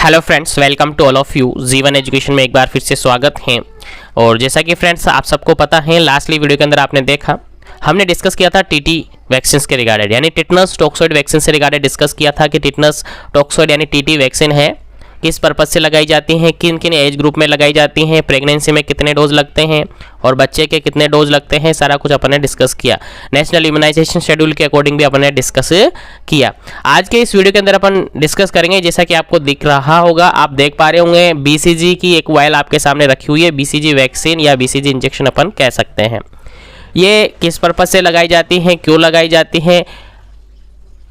Hello friends, welcome to all of you. Jeevan education में एक बार फिर से स्वागत है। और जैसा कि फ्रेंड्स आप सबको पता है, लास्टली वीडियो के अंदर आपने देखा हमने डिस्कस किया था टीटी वैक्सीन के रिगार्डेड, यानी टिटनस टॉक्सॉइड वैक्सीन से रिगार्डेड डिस्कस किया था कि टिटनस टॉक्सॉइड यानी टीटी वैक्सीन है, किस पर्पज़ से लगाई जाती हैं, किन किन एज ग्रुप में लगाई जाती हैं, प्रेगनेंसी में कितने डोज लगते हैं और बच्चे के कितने डोज लगते हैं, सारा कुछ अपन ने डिस्कस किया। नेशनल इम्यूनाइजेशन शेड्यूल के अकॉर्डिंग भी अपन ने डिस्कस किया। आज के इस वीडियो के अंदर अपन डिस्कस करेंगे, जैसा कि आपको दिख रहा होगा, आप देख पा रहे होंगे, बीसीजी की एक वायल आपके सामने रखी हुई है। बीसीजी वैक्सीन या बीसीजी इंजेक्शन अपन कह सकते हैं। ये किस पर्पज़ से लगाई जाती हैं, क्यों लगाई जाती हैं,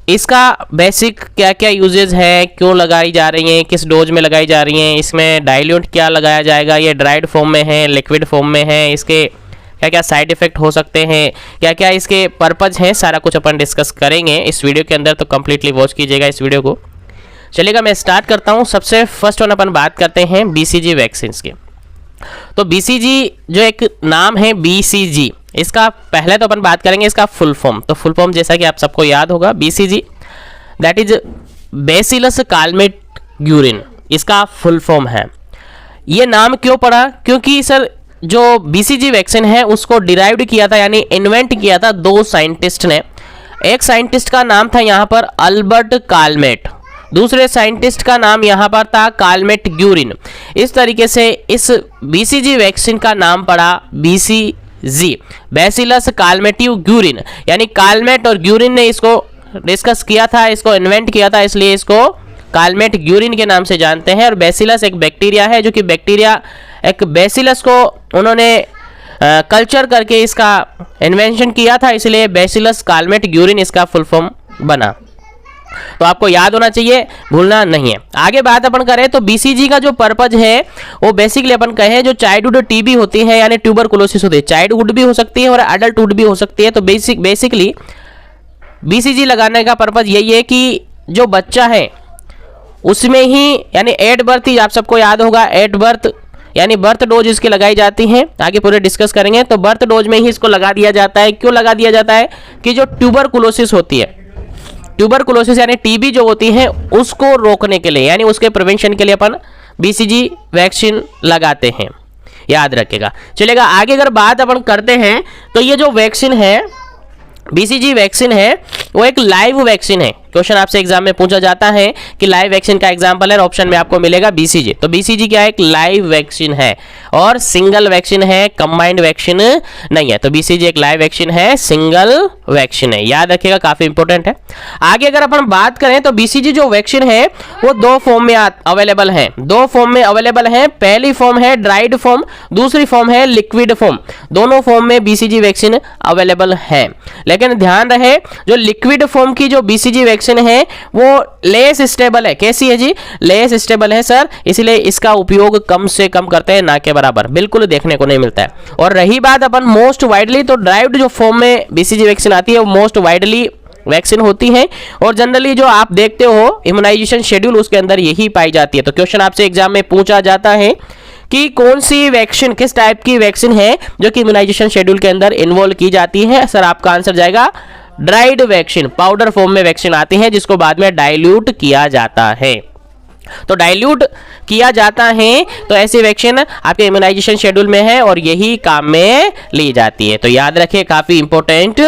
इसका बेसिक क्या क्या यूजेज है, क्यों लगाई जा रही हैं, किस डोज में लगाई जा रही हैं, इसमें डाइल्यूट क्या लगाया जाएगा, ये ड्राइड फॉर्म में है, लिक्विड फॉर्म में है, इसके क्या क्या साइड इफेक्ट हो सकते हैं, क्या क्या इसके पर्पज़ हैं, सारा कुछ अपन डिस्कस करेंगे इस वीडियो के अंदर। तो कम्प्लीटली वॉच कीजिएगा इस वीडियो को। चलिएगा, मैं स्टार्ट करता हूँ। सबसे फर्स्ट वन अपन बात करते हैं बीसीजी वैक्सीन की। तो बीसीजी जो एक नाम है बीसीजी, इसका पहले तो अपन बात करेंगे इसका फुल फॉर्म। तो फुल फॉर्म जैसा कि आप सबको याद होगा, BCG that is bacillus Calmette-Guérin, इसका फुल फॉर्म है। ये नाम क्यों पड़ा? क्योंकि सर जो बीसीजी वैक्सीन है उसको डिराइव्ड किया था, यानी इन्वेंट किया था दो साइंटिस्ट ने। एक साइंटिस्ट का नाम था यहाँ पर अल्बर्ट कालमेट, दूसरे साइंटिस्ट का नाम यहाँ पर था कालमेट-ग्यूरिन। इस तरीके से इस बीसीजी वैक्सीन का नाम पड़ा बीसीजी, बैसिलस कालमेटिव-ग्यूरिन, यानी कालमेट और ग्यूरिन ने इसको डिस्कस किया था, इसको इन्वेंट किया था, इसलिए इसको कालमेट-ग्यूरिन के नाम से जानते हैं। और बैसिलस एक बैक्टीरिया है, जो कि बैक्टीरिया एक बैसिलस को उन्होंने कल्चर करके इसका इन्वेंशन किया था, इसलिए बैसिलस कालमेट-ग्यूरिन इसका फुल फॉर्म बना। तो आपको याद होना चाहिए, भूलना नहीं है। आगे बात अपन करें तो बीसीजी का जो पर्पज है वो बेसिकली अपन कहें जो चाइल्डहुड टीबी होती है, यानी ट्यूबरकुलोसिस होती है, चाइल्डहुड भी हो सकती है और एडल्टहुड भी हो सकती है। तो बेसिकली बीसीजी लगाने का पर्पज यही है कि जो बच्चा है उसमें ही, यानी एट बर्थ ही आप सबको याद होगा, एट बर्थ यानी बर्थ डोज इसकी लगाई जाती है। आगे पूरे डिस्कस करेंगे। तो बर्थ डोज में ही इसको लगा दिया जाता है। क्यों लगा दिया जाता है? कि जो ट्यूबरकुलोसिस होती है, ट्यूबरकुलोसिस यानी टीबी जो होती है, उसको रोकने के लिए, यानी उसके प्रिवेंशन के लिए अपन बीसीजी वैक्सीन लगाते हैं, याद रखिएगा। चलेगा, आगे अगर बात अपन करते हैं तो ये जो वैक्सीन है, बीसीजी वैक्सीन है, वो एक लाइव वैक्सीन है। क्वेश्चन आपसे एग्जाम में पूछा जाता है कि लाइव वैक्सीन का एग्जांपल है, ऑप्शन में आपको मिलेगा बीसीजी। तो बीसीजी क्या है? एक लाइव वैक्सीन है और सिंगल वैक्सीन है, कंबाइंड वैक्सीन नहीं है। तो बीसीजी एक लाइव वैक्सीन है, सिंगल वैक्सीन है, याद रखिएगा, काफी इंपॉर्टेंट है। आगे अगर अपन बात करें तो बीसीजी जो वैक्सीन है वो दो फॉर्म में अवेलेबल है, दो फॉर्म में अवेलेबल है। पहली फॉर्म है ड्राइड फॉर्म, दूसरी फॉर्म है लिक्विड फॉर्म। दोनों फॉर्म में बीसीजी वैक्सीन अवेलेबल है, लेकिन ध्यान रहे जो लिक्विड फॉर्म की जो बीसीजी वैक्सीन है वो लेस स्टेबल है। कैसी है जी? लेस स्टेबल है सर, इसलिए इसका उपयोग कम से कम करते हैं, ना के बराबर, बिल्कुल देखने को नहीं मिलता है। और रही बात अपन मोस्ट वाइडली, तो ड्राइव्ड जो फॉर्म में बीसीजी वैक्सीन आती है वो मोस्ट वाइडली वैक्सीन होती है और जनरली जो आप देखते हो इम्यूनाइजेशन शेड्यूल, उसके अंदर यही पाई जाती है। तो क्वेश्चन आपसे एग्जाम में पूछा जाता है कि कौन सी वैक्सीन, किस टाइप की वैक्सीन है जो कि इम्यूनाइजेशन शेड्यूल के अंदर इन्वॉल्व की जाती है, सर आपका आंसर जाएगा ड्राइड वैक्सीन। पाउडर फॉर्म में वैक्सीन आती है जिसको बाद में डाइल्यूट किया जाता है। तो डाइल्यूट किया जाता है तो ऐसी वैक्सीन आपके इम्यूनाइजेशन शेड्यूल में है और यही काम में ली जाती है। तो याद रखिए, काफी इंपॉर्टेंट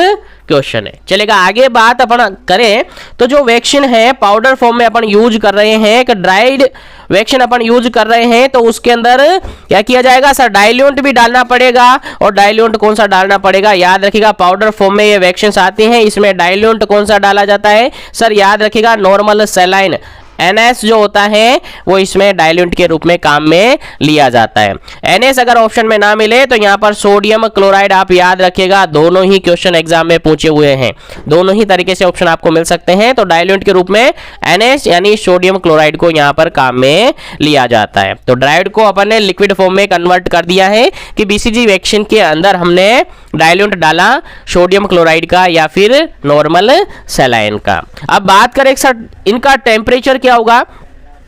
क्वेश्चन है। चलेगा, आगे बात अपन करें तो जो वैक्सीन है पाउडर फॉर्म में अपन यूज कर रहे हैं, एक ड्राइड वैक्सीन अपन यूज कर रहे हैं, तो उसके अंदर क्या किया जाएगा सर? डाइल्यूट भी डालना पड़ेगा। और डाइल्यूट कौन सा डालना पड़ेगा? याद रखिएगा, पाउडर फॉर्म में ये वैक्सीन आती हैं, इसमें डाइल्यूट कौन सा डाला जाता है सर? याद रखिएगा, नॉर्मल सैलाइन NS जो होता है वो इसमें डाइल्यूट के रूप में काम में लिया जाता है। NS अगर ऑप्शन में ना मिले तो यहाँ पर सोडियम क्लोराइड आप याद रखिएगा, दोनों ही क्वेश्चन एग्जाम में पूछे हुए हैं, दोनों ही तरीके से ऑप्शन आपको मिल सकते हैं। तो डाइल्यूट के रूप में NS यानी सोडियम क्लोराइड को यहाँ पर काम में लिया जाता है। तो ड्राइड को अपन ने लिक्विड फॉर्म में कन्वर्ट कर दिया है कि बीसीजी वैक्सीन के अंदर हमने डाइल्यूट डाला सोडियम क्लोराइड का या फिर नॉर्मल सैलाइन का। अब बात करें सर इनका टेम्परेचर क्या होगा?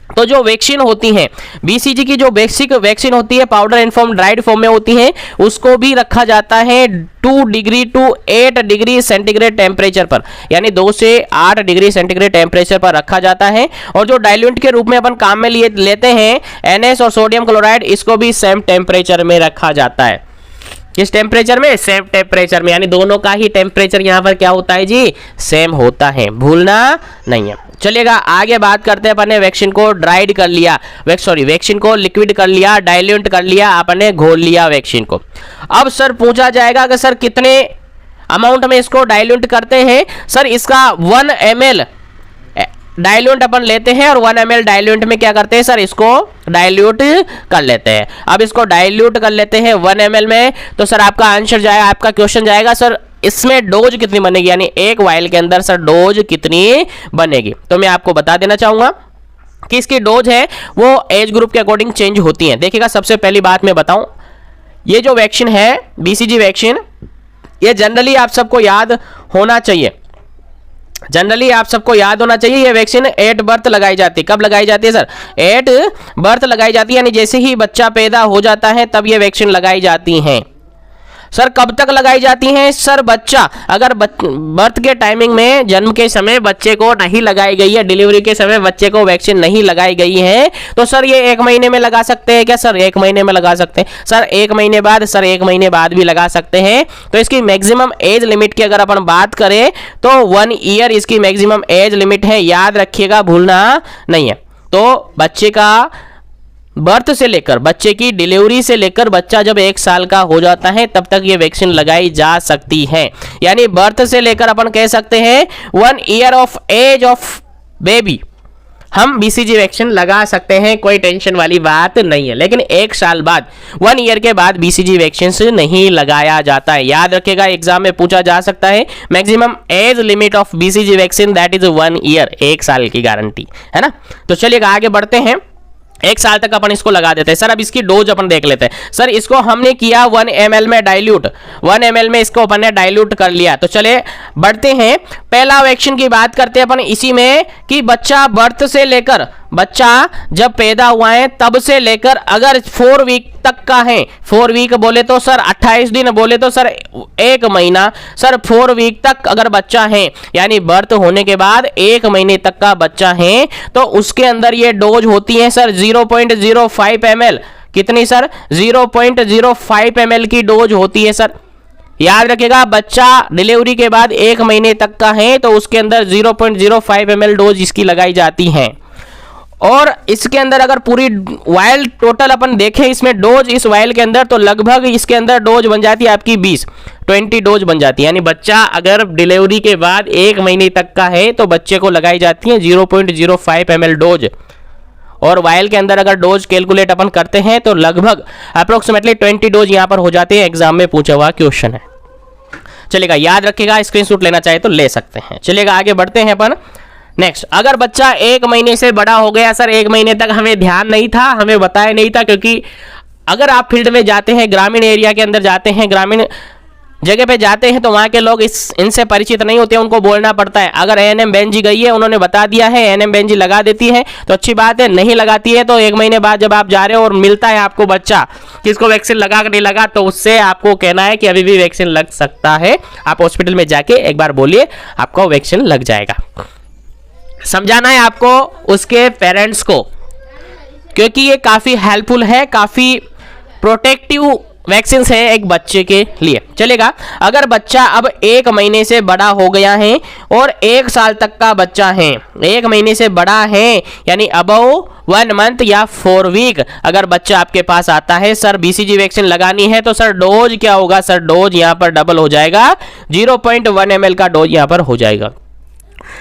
तो जो वैक्सीन होती हैं बीसीजी की, जो बेसिक वैक्सीन होती है powder in form dried form में होती है, उसको भी रखा जाता है 2 degree to 8 degree centigrade temperature पर, यानी 2 से 8 डिग्री सेंटीग्रेड टेम्परेचर पर रखा जाता है। और जो डाइल्यूएंट के रूप में अपन काम में लेते हैं NH और सोडियम क्लोराइड, इसको भी सेम टेम्परेचर में रखा जाता है। किस टेम्परेचर में? सेम टेम्परेचर में, यानी दोनों का ही टेम्परेचर यहाँ पर क्या होता है जी? सेम होता है, भूलना नहीं है। चलिएगा आगे बात करते हैं। अपन ने वैक्सीन को ड्राइड कर लिया, वैक्सीन को लिक्विड कर लिया, डाइल्यूट कर लिया, अपन ने घोल लिया वैक्सीन को। अब सर पूछा जाएगा कि सर कितने अमाउंट में इसको डाइल्यूट करते हैं? सर इसका 1 ml डाइल्यूट अपन लेते हैं और 1 ml डाइल्यूट में क्या करते हैं सर? इसको डाइल्यूट कर लेते हैं। अब इसको डाइल्यूट कर लेते हैं 1 ml में, तो सर आपका आंसर जाएगा, आपका क्वेश्चन जाएगा सर इसमें डोज कितनी बनेगी, यानी एक वाइल के अंदर सर डोज कितनी बनेगी। तो मैं आपको बता देना चाहूंगा कि इसकी डोज है वो एज ग्रुप के अकॉर्डिंग चेंज होती है। देखिएगा सबसे पहली बात मैं बताऊं, ये जो वैक्सीन है बीसीजी वैक्सीन, ये जनरली आप सबको याद होना चाहिए, ये वैक्सीन 8 बर्थ लगाई जाती है। कब लगाई जाती है सर? 8 बर्थ लगाई जाती है, यानी जैसे ही बच्चा पैदा हो जाता है तब ये वैक्सीन लगाई जाती हैं। सर कब तक लगाई जाती हैं? सर बच्चा अगर बर्थ के टाइमिंग में, जन्म के समय बच्चे को नहीं लगाई गई है, डिलीवरी के समय बच्चे को वैक्सीन नहीं लगाई गई है, तो सर ये 1 महीने में लगा सकते हैं क्या सर? 1 महीने में लगा सकते हैं। सर 1 महीने बाद, सर 1 महीने बाद भी लगा सकते हैं। तो इसकी मैक्सिमम एज लिमिट की अगर अपन बात करें तो 1 ईयर इसकी मैक्सिमम एज लिमिट है, याद रखिएगा, भूलना नहीं है। तो बच्चे का बर्थ से लेकर, बच्चे की डिलीवरी से लेकर बच्चा जब 1 साल का हो जाता है तब तक ये वैक्सीन लगाई जा सकती है। यानी बर्थ से लेकर अपन कह सकते हैं 1 year of age of baby हम बीसीजी वैक्सीन लगा सकते हैं, कोई टेंशन वाली बात नहीं है। लेकिन 1 साल बाद, 1 ईयर के बाद बीसीजी वैक्सीन से नहीं लगाया जाता है। याद रखिएगा, एग्जाम में पूछा जा सकता है। Maximum age limit of BCG vaccine that is 1 year, 1 साल की गारंटी है ना। तो चलिएगा आगे बढ़ते हैं। 1 साल तक अपन इसको लगा देते हैं। सर अब इसकी डोज अपन देख लेते हैं। सर इसको हमने किया 1 ml में डाइल्यूट, 1 ml में इसको अपन ने डाइल्यूट कर लिया। तो चले बढ़ते हैं, पहला वैक्सीन की बात करते हैं अपन इसी में कि बच्चा बर्थ से लेकर, बच्चा जब पैदा हुआ है तब से लेकर अगर 4 वीक तक का है, 4 वीक बोले तो सर 28 दिन, बोले तो सर 1 महीना, सर 4 वीक तक अगर बच्चा है, यानी बर्थ होने के बाद 1 महीने तक का बच्चा है, तो उसके अंदर ये डोज होती है सर 0.05 ml। कितनी सर? 0.05 ml की डोज होती है सर। याद रखिएगा, बच्चा डिलीवरी के बाद 1 महीने तक का है तो उसके अंदर 0.05 ml डोज इसकी लगाई जाती है। और इसके अंदर अगर पूरी वाइल टोटल अपन देखें इसमें डोज इस वाइल के अंदर, तो लगभग इसके अंदर डोज बन जाती है आपकी 20 डोज बन जाती है। यानी बच्चा अगर डिलीवरी के बाद 1 महीने तक का है तो बच्चे को लगाई जाती है 0.05 ml डोज। और वाइल के अंदर अगर डोज कैलकुलेट अपन करते हैं तो लगभग अप्रोक्सीमेटली 20 डोज यहां पर हो जाते हैं। एग्जाम में पूछा हुआ क्वेश्चन है। चलेगा, याद रखिएगा, स्क्रीनशॉट लेना चाहे तो ले सकते हैं। चलेगा आगे बढ़ते हैं अपन। नेक्स्ट, अगर बच्चा 1 महीने से बड़ा हो गया, सर 1 महीने तक हमें ध्यान नहीं था, हमें बताया नहीं था, क्योंकि अगर आप फील्ड में जाते हैं, ग्रामीण एरिया के अंदर जाते हैं, ग्रामीण जगह पे जाते हैं तो वहाँ के लोग इनसे परिचित नहीं होते, उनको बोलना पड़ता है। अगर एएनएम बेंजी गई है, उन्होंने बता दिया है, एएनएम बेंजी लगा देती है तो अच्छी बात है, नहीं लगाती है तो 1 महीने बाद जब आप जा रहे हो और मिलता है आपको बच्चा किसको वैक्सीन लगा कि नहीं लगा, तो उससे आपको कहना है कि अभी भी वैक्सीन लग सकता है। आप हॉस्पिटल में जाके एक बार बोलिए, आपको वैक्सीन लग जाएगा। समझाना है आपको उसके पेरेंट्स को, क्योंकि ये काफ़ी हेल्पफुल है, काफ़ी प्रोटेक्टिव वैक्सीन है एक बच्चे के लिए। चलेगा, अगर बच्चा अब 1 महीने से बड़ा हो गया है और 1 साल तक का बच्चा है, 1 महीने से बड़ा है यानी अबव 1 मंथ या 4 वीक अगर बच्चा आपके पास आता है, सर बीसीजी वैक्सीन लगानी है, तो सर डोज क्या होगा, सर डोज यहाँ पर डबल हो जाएगा, 0.1 ml का डोज यहाँ पर हो जाएगा।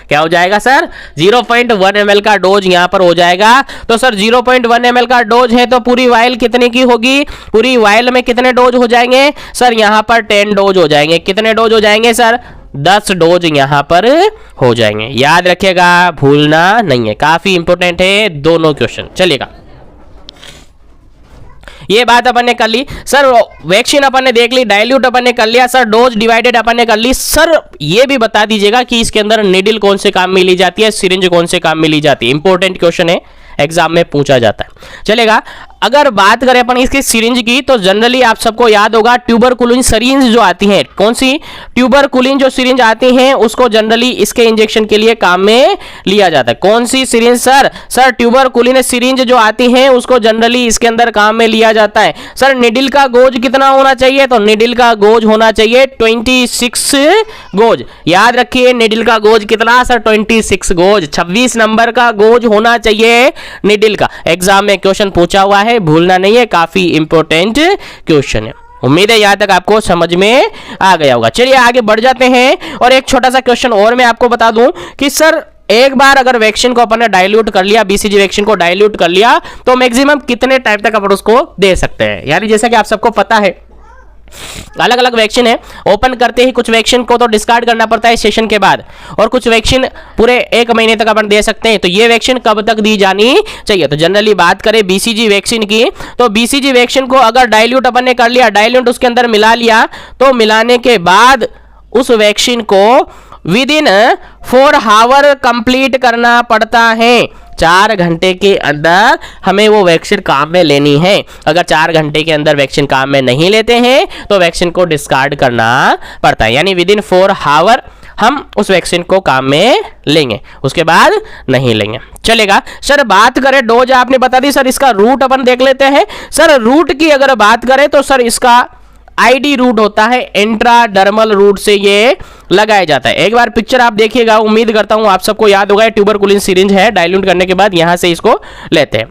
क्या हो जाएगा सर? 0.1 ml का डोज यहां पर हो जाएगा। तो सर 0.1 ml का डोज है तो पूरी वाइल कितने की होगी? पूरी वाइल में कितने डोज हो जाएंगे सर? यहां पर 10 डोज हो जाएंगे। कितने डोज हो जाएंगे सर? 10 डोज यहां पर हो जाएंगे। याद रखिएगा, भूलना नहीं है, काफी इंपॉर्टेंट है दोनों क्वेश्चन। चलिएगा, ये बात अपन ने कर ली। सर वैक्सीन अपन ने देख ली, डाइल्यूट अपन ने कर लिया, सर डोज डिवाइडेड अपन ने कर ली। सर ये भी बता दीजिएगा कि इसके अंदर नीडल कौन से काम में ली जाती है, सिरिंज कौन से काम में ली जाती है। इंपॉर्टेंट क्वेश्चन है, एग्जाम में पूछा जाता है। चलेगा। अगर बात करें अपन इसके सिरिंज की तो जनरली आप सबको याद होगा ट्यूबरकुलिन सिरिंज जो आती है, कौन सी ट्यूबरकुलिन जो सिरिंज आती हैं उसको जनरली इसके इंजेक्शन के लिए काम में लिया जाता है। कौन सी syringe sir? Sir tuberculin syringe जो आती हैं उसको जनरली इसके अंदर काम में लिया जाता है। सर निडिल का गोज कितना होना चाहिए? तो निडिल का गोज होना चाहिए 26 गोज। याद रखिए निडिल का गोज कितना सर? 26 गोज, 26 नंबर का गोज होना चाहिए निडिल का। एग्जाम में क्वेश्चन पूछा हुआ है, भूलना नहीं है, काफी इंपॉर्टेंट क्वेश्चन है। उम्मीद है यहां तक आपको समझ में आ गया होगा। चलिए आगे बढ़ जाते हैं और एक छोटा सा क्वेश्चन और मैं आपको बता दूं कि सर एक बार अगर वैक्सीन को अपन ने डाइल्यूट कर लिया, बीसीजी वैक्सीन को डाइल्यूट कर लिया तो मैक्सिमम कितने टाइम तक अपन उसको दे सकते हैं? यानी जैसा कि आप सबको पता है अलग अलग वैक्सीन है, ओपन करते ही कुछ वैक्सीन को तो डिस्कार्ड करना पड़ता है सेशन के बाद, और कुछ वैक्सीन पूरे 1 महीने तक अपन दे सकते हैं। तो ये वैक्सीन कब तक दी जानी चाहिए? तो जनरली बात करें बीसीजी वैक्सीन की तो बीसीजी वैक्सीन को अगर डाइल्यूट अपन ने कर लिया, डाइल्यूट उसके अंदर मिला लिया, तो मिलाने के बाद उस वैक्सीन को विद इन 4 आवर कंप्लीट करना पड़ता है। 4 घंटे के अंदर हमें वो वैक्सीन काम में लेनी है। अगर 4 घंटे के अंदर वैक्सीन काम में नहीं लेते हैं तो वैक्सीन को डिस्कार्ड करना पड़ता है। यानी विद इन 4 आवर हम उस वैक्सीन को काम में लेंगे, उसके बाद नहीं लेंगे। चलेगा। सर बात करें डोज आपने बता दी, सर इसका रूट अपन देख लेते हैं। सर रूट की अगर बात करें तो सर इसका आईडी रूट होता है, इंट्राडर्मल रूट से ये लगाया जाता है। एक बार पिक्चर आप देखिएगा, उम्मीद करता हूं आप सबको याद होगा, ट्यूबरकुलिन सिरिंज है, डाइल्यूट करने के बाद यहां से इसको लेते हैं।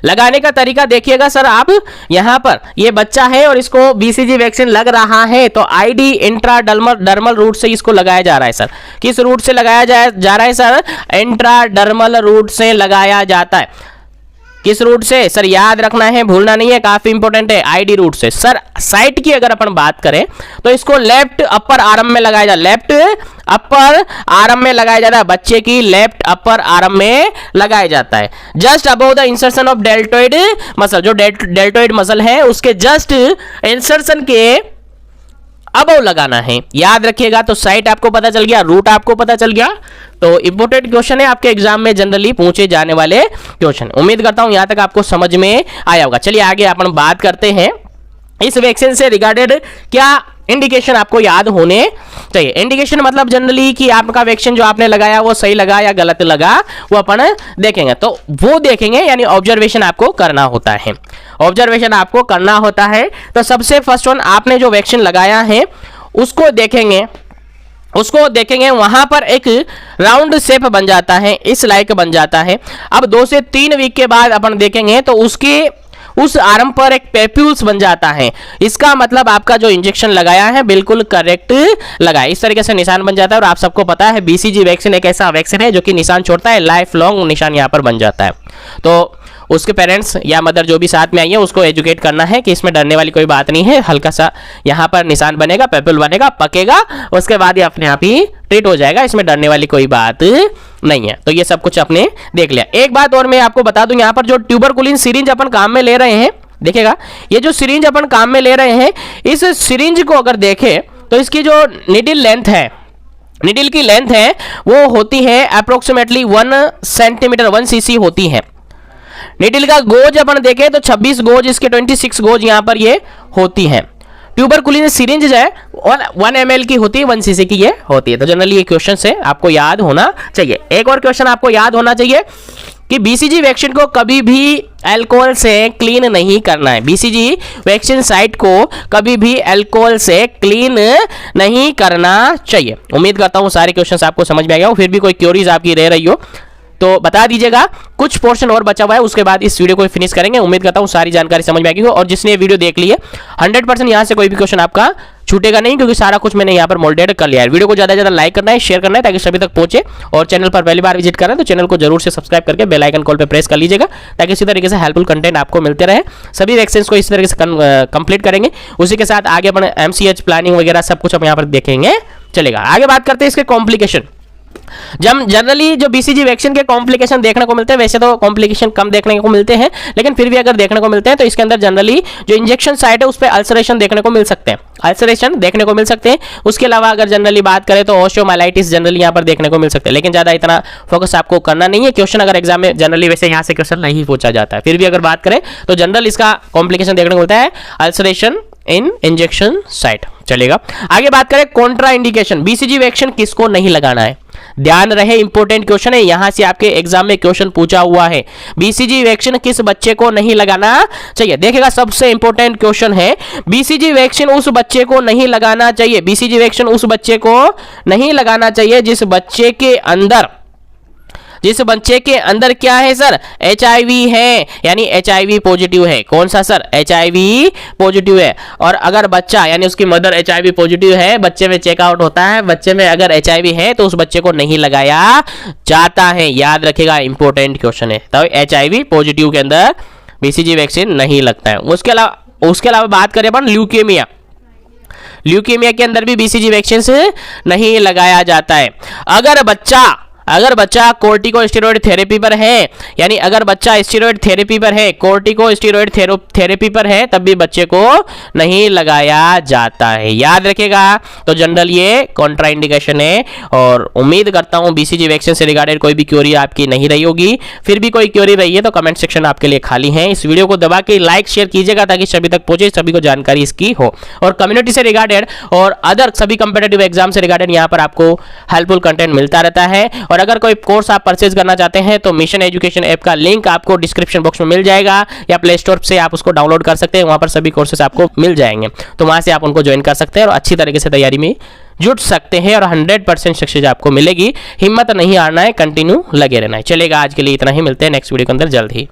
लगाने का तरीका देखिएगा सर, आप यहां पर ये बच्चा है और इसको बीसीजी वैक्सीन लग रहा है तो आईडी इंट्राडर्मल रूट से इसको लगाया जा रहा है। सर किस रूट से लगाया जा रहा है? सर इंट्राडर्मल रूट से लगाया जाता है। किस रूट से? सर याद रखना है, भूलना नहीं है, काफी इंपॉर्टेंट है, आईडी रूट से। सर साइट की अगर अपन बात करें तो इसको लेफ्ट अपर आर्म में लगाया जाता है, लेफ्ट अपर आर्म में लगाया जाता है, बच्चे की लेफ्ट अपर आर्म में लगाया जाता है। Just above the insertion of deltoid muscle, जो डेल्टोइड मसल है उसके जस्ट इंसर्शन के अबव लगाना है। याद रखिएगा। तो साइट आपको पता चल गया, रूट आपको पता चल गया। तो इंपॉर्टेंट क्वेश्चन है, आपके एग्जाम में जनरली पूछे जाने वाले क्वेश्चन। उम्मीद करता हूं यहां तक आपको समझ में आया होगा। चलिए आगे अपन बात करते हैं इस वैक्सीन से रिगार्डेड क्या इंडिकेशन आपको याद होने चाहिए। इंडिकेशन मतलब जनरली कि आपका वैक्सीन जो आपने लगाया वो सही लगा या गलत लगा, वो अपन देखेंगे। तो वो देखेंगे, यानी ऑब्जर्वेशन आपको करना होता है, ऑब्जर्वेशन आपको करना होता है। तो सबसे फर्स्ट वन, आपने जो वैक्सीन लगाया है उसको देखेंगे, वहां पर एक राउंड शेप बन जाता है, इस लाइक बन जाता है। अब 2 से 3 वीक के बाद अपन देखेंगे तो उस आर्म पर एक पेप्यूल्स बन जाता है। इसका मतलब आपका जो इंजेक्शन लगाया है बिल्कुल करेक्ट लगाया। इस तरीके से निशान बन जाता है। और आप सबको पता है बीसीजी वैक्सीन एक ऐसा वैक्सीन है जो कि निशान छोड़ता है, लाइफ लॉन्ग निशान यहाँ पर बन जाता है। तो उसके पेरेंट्स या मदर जो भी साथ में आई है उसको एजुकेट करना है कि इसमें डरने वाली कोई बात नहीं है, हल्का सा यहाँ पर निशान बनेगा, पेप्यूल बनेगा, पकेगा, उसके बाद ये अपने आप ही ट्रीट हो जाएगा, इसमें डरने वाली कोई बात नहीं है। तो ये सब कुछ आपने देख लिया। एक बात और मैं आपको बता दूं, यहाँ पर जो ट्यूबरकुलिन सिरिंज अपन काम में ले रहे हैं, देखिएगा ये जो सिरिंज अपन काम में ले रहे हैं, इस सिरिंज को अगर देखें तो इसकी जो निडिल लेंथ है, निडिल की लेंथ है वो होती है अप्रोक्सीमेटली 1 सेंटीमीटर, 1 सीसी होती है। निडिल का गोज अपन देखें तो 26 गोज, इसके 26 गोज यहाँ पर ये होती है। ट्यूबरकुलिन सिरिंज है 1 ml की होती है, 1 cc की ये होती है। तो जनरली ये क्वेश्चन से आपको याद होना चाहिए। एक और क्वेश्चन आपको याद होना चाहिए कि बीसीजी वैक्सीन को कभी भी अल्कोहल से क्लीन नहीं करना है। बीसीजी वैक्सीन साइट को कभी भी अल्कोहल से क्लीन नहीं करना चाहिए। उम्मीद करता हूँ सारे क्वेश्चंस आपको समझ में आ गया हो। फिर भी कोई क्वेरीज आपकी रह रही हो तो बता दीजिएगा। कुछ पोर्शन और बचा हुआ है, उसके बाद इस वीडियो को फिनिश करेंगे। उम्मीद करता हूँ सारी जानकारी समझ में आ गई हो। और जिसने ये वीडियो देख ली है 100% यहाँ से कोई भी क्वेश्चन आपका छूटेगा नहीं, क्योंकि सारा कुछ मैंने यहाँ पर मोल्डेड कर लिया है। वीडियो को ज़्यादा से ज़्यादा लाइक करना है, शेयर करना है ताकि सभी तक पहुंचे। और चैनल पर पहली बार विजिट कर रहे हैं तो चैनल को जरूर से सब्सक्राइब करके बेल आइकन कॉल पे प्रेस कर लीजिएगा, ताकि इसी तरीके से हेल्पफुल कंटेंट आपको मिलते रहे। सभी वैक्सीन को इस तरीके से कंप्लीट करेंगे। उसी के साथ आगे अपन MCH प्लानिंग वगैरह सब कुछ हम यहाँ पर देखेंगे। चलेगा, आगे बात करते हैं इसके कॉम्प्लिकेशन। जब जनरली जो बीसीजी वैक्सीन के कॉम्प्लिकेशन देखने को मिलते हैं, वैसे तो कॉम्प्लिकेशन कम देखने को मिलते हैं, लेकिन फिर भी अगर देखने को मिलते हैं तो इसके अंदर जनरली जो इंजेक्शन साइट है उस पर अल्सरेशन देखने को मिल सकते हैं, अल्सरेशन देखने को मिल सकते हैं। उसके अलावा अगर जनरली बात करें तो ओस्टियोमाइलाइटिस जनरली यहाँ पर देखने को मिल सकते हैं, लेकिन ज़्यादा इतना फोकस आपको करना नहीं है। क्वेश्चन अगर एग्जाम में जनरली वैसे यहाँ से क्वेश्चन नहीं पूछा जाता है, फिर भी अगर बात करें तो जनरल इसका कॉम्प्लिकेशन देखने को मिलता है अल्सरेशन इन इंजेक्शन साइट। चलेगा, आगे बात करें कॉन्ट्रा इंडिकेशन। बीसीजी वैक्सीन किसको नहीं लगाना है, ध्यान रहे इंपॉर्टेंट क्वेश्चन है, यहां से आपके एग्जाम में क्वेश्चन पूछा हुआ है। बीसीजी वैक्सीन किस बच्चे को नहीं लगाना चाहिए, देखिएगा सबसे इंपॉर्टेंट क्वेश्चन है, बीसीजी वैक्सीन उस बच्चे को नहीं लगाना चाहिए, बीसीजी वैक्सीन उस बच्चे को नहीं लगाना चाहिए जिस बच्चे के अंदर क्या है सर, एचआईवी है, यानी एचआईवी पॉजिटिव है। कौन सा सर, एचआईवी पॉजिटिव है। और अगर बच्चा यानी उसकी मदर एचआईवी पॉजिटिव है, बच्चे में चेकआउट होता है, बच्चे में अगर एचआईवी है तो उस बच्चे को नहीं लगाया जाता है, याद रखिएगा इंपॉर्टेंट क्वेश्चन है। तो एचआईवी पॉजिटिव के अंदर बीसीजी वैक्सीन नहीं लगता है। उसके अलावा बात करें अपन ल्यूकेमिया के अंदर भी बीसीजी वैक्सीन से नहीं लगाया जाता है। अगर बच्चा कोर्टिकोस्टेरॉइड थेरेपी पर है, यानी अगर बच्चा स्टेरॉइड थेरेपी पर है, कोर्टिकोस्टेरॉइड थेरेपी पर है, तब भी बच्चे को नहीं लगाया जाता है, याद रखिएगा। तो जनरल ये कॉन्ट्राइंडिकेशन है, और उम्मीद करता हूं बीसीजी वैक्सीन से रिगार्डेड कोई भी क्वेरी आपकी नहीं रही होगी। फिर भी कोई क्वेरी रही है तो कमेंट सेक्शन आपके लिए खाली है। इस वीडियो को दबा के लाइक शेयर कीजिएगा ताकि सभी तक पहुंचे, सभी को जानकारी इसकी हो। और कम्युनिटी से रिगार्डेड और अदर सभी कंपेटिटिव एग्जाम से रिगार्डेड यहाँ पर आपको हेल्पफुल कंटेंट मिलता रहता है। और अगर कोई कोर्स आप परचेज करना चाहते हैं तो मिशन एजुकेशन ऐप का लिंक आपको डिस्क्रिप्शन बॉक्स में मिल जाएगा, या प्ले स्टोर से आप उसको डाउनलोड कर सकते हैं, वहां पर सभी कोर्सेज आपको मिल जाएंगे, तो वहां से आप उनको ज्वाइन कर सकते हैं और अच्छी तरीके से तैयारी में जुट सकते हैं और 100% सक्सेस आपको मिलेगी। हिम्मत नहीं हारना है, कंटिन्यू लगे रहना है। चलेगा, आज के लिए इतना ही, मिलते हैं नेक्स्ट वीडियो के अंदर जल्द ही।